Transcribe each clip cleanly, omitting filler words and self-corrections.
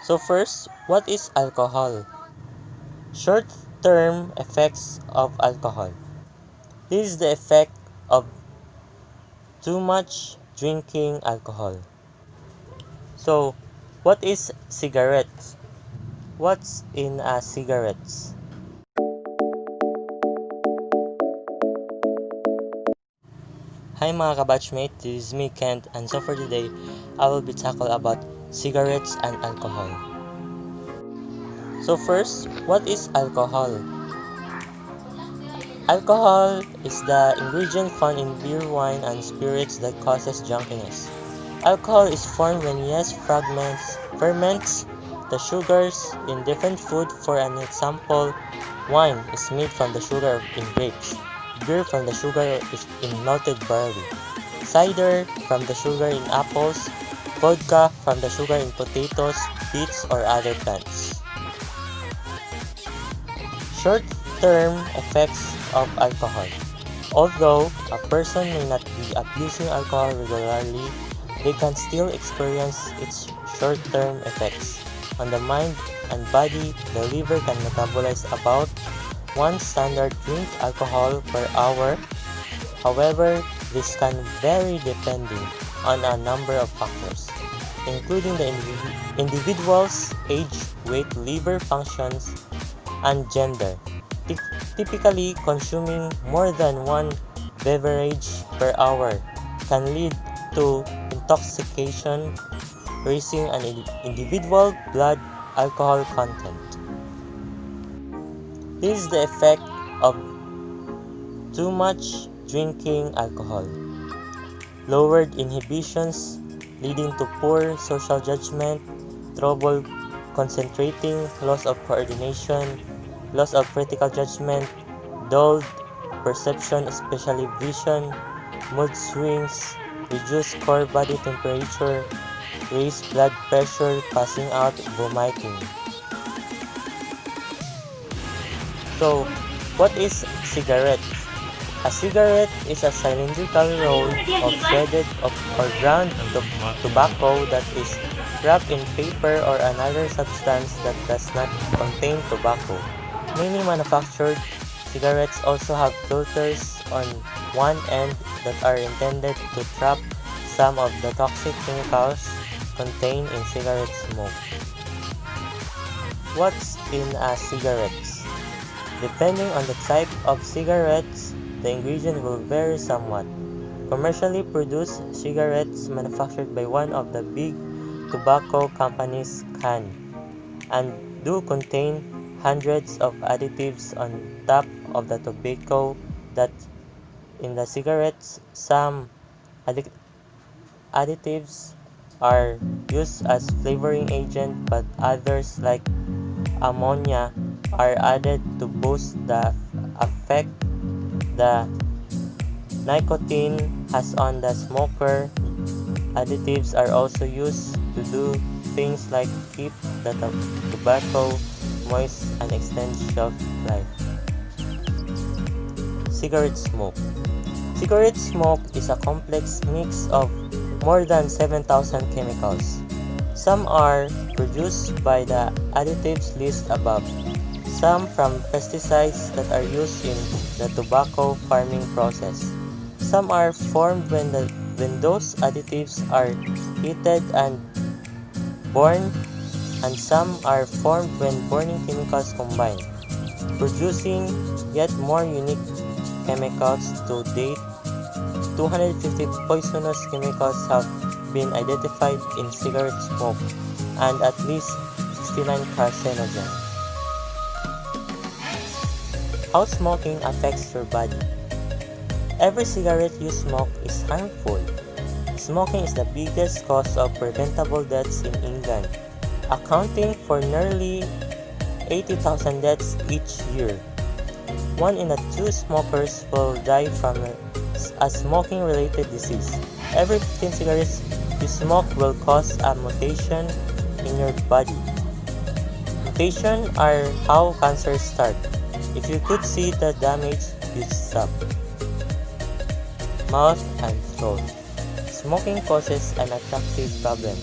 So first, what is alcohol? Short-term effects of alcohol. This is the effect of too much drinking alcohol. So, what is cigarettes? What's in a cigarettes? Hi mga kabatchmate, this is me Kent, and so for today, I will be tackle about cigarettes and alcohol. So first, what is alcohol? Alcohol is the ingredient found in beer, wine, and spirits that causes drunkenness. Alcohol is formed when yeast ferments the sugars in different food. For an example, wine is made from the sugar in grapes, beer from the sugar in malted barley, cider from the sugar in apples, vodka from the sugar in potatoes, beets, or other plants. Short-term effects of alcohol. Although a person may not be abusing alcohol regularly, they can still experience its short-term effects. On the mind and body, the liver can metabolize about 1 standard drink alcohol per hour. However, this can vary depending on a number of factors, including the individual's age, weight, liver functions, and gender. Typically, consuming more than one beverage per hour can lead to intoxication, raising an individual blood alcohol content. This is the effect of too much drinking alcohol. Lowered inhibitions, leading to poor social judgment, trouble concentrating, loss of coordination, loss of critical judgment, dulled perception, especially vision, mood swings, reduced core body temperature, raised blood pressure, passing out, vomiting. So, what is cigarette? A cigarette is a cylindrical roll of shredded or ground tobacco that is wrapped in paper or another substance that does not contain tobacco. Many manufactured cigarettes also have filters on one end that are intended to trap some of the toxic chemicals contained in cigarette smoke. What's in a cigarette? Depending on the type of cigarettes, the ingredient will vary somewhat. Commercially produced cigarettes manufactured by one of the big tobacco companies can and do contain hundreds of additives on top of the tobacco that in the cigarettes. Some additives are used as flavoring agent, but others like ammonia are added to boost the effect the nicotine has on the smoker. Additives are also used to do things like keep the tobacco moist and extend shelf life. Cigarette smoke. Cigarette smoke is a complex mix of more than 7,000 chemicals. Some are produced by the additives listed above, some from pesticides that are used in the tobacco farming process. Some are formed when those additives are heated and burned, and some are formed when burning chemicals combine, producing yet more unique chemicals. To date, 250 poisonous chemicals have been identified in cigarette smoke and at least 69 carcinogens. How smoking affects your body. Every cigarette you smoke is harmful. Smoking is the biggest cause of preventable deaths in England, accounting for nearly 80,000 deaths each year. 1 in 2 smokers will die from a smoking-related disease. Every 15 cigarettes you smoke will cause a mutation in your body. Mutations are how cancer starts. If you could see the damage, you'd stop. Mouth and throat. Smoking causes an attractive problem,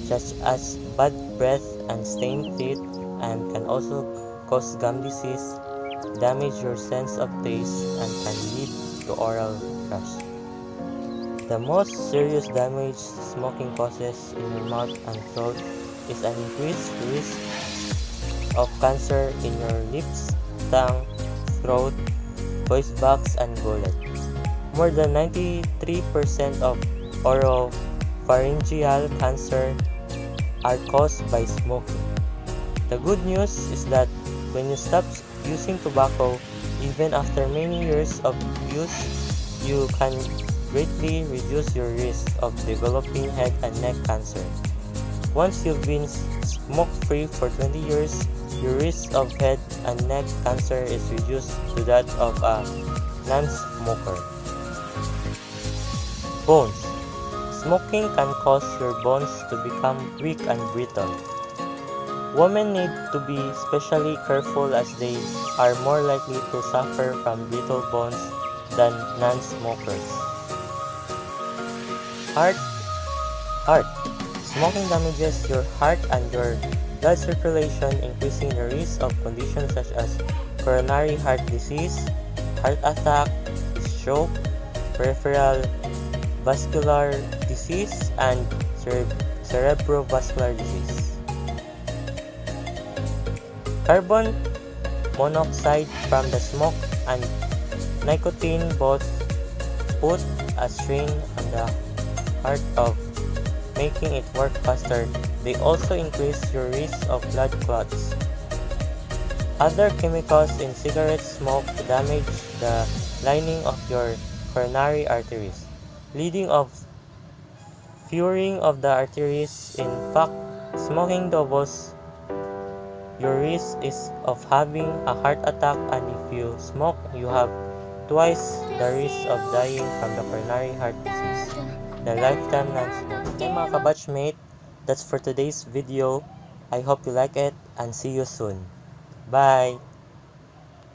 such as bad breath and stained teeth, and can also cause gum disease, damage your sense of taste, and can lead to oral thrush. The most serious damage smoking causes in your mouth and throat is an increased risk of cancer in your lips, tongue, throat, voice box, and gullet. More than 93% of oropharyngeal cancer are caused by smoking. The good news is that when you stop using tobacco, even after many years of use, you can greatly reduce your risk of developing head and neck cancer. Once you've been smoke-free for 20 years, your risk of head and neck cancer is reduced to that of a non-smoker. Bones. Smoking can cause your bones to become weak and brittle. Women need to be especially careful as they are more likely to suffer from brittle bones than non-smokers. Heart. Smoking damages your heart and your blood circulation, increasing the risk of conditions such as coronary heart disease, heart attack, stroke, peripheral vascular disease, and cerebrovascular disease. Carbon monoxide from the smoke and nicotine both put a strain on the heart of making it work faster. They also increase your risk of blood clots. Other chemicals in cigarette smoke damage the lining of your coronary arteries, leading of furring of the arteries. In fact, smoking doubles your risk of having a heart attack, and if you smoke, you have twice the risk of dying from the coronary heart disease, the lifetime non-smoker. Okay mga kabatchmate, that's for today's video. I hope you like it and see you soon. Bye!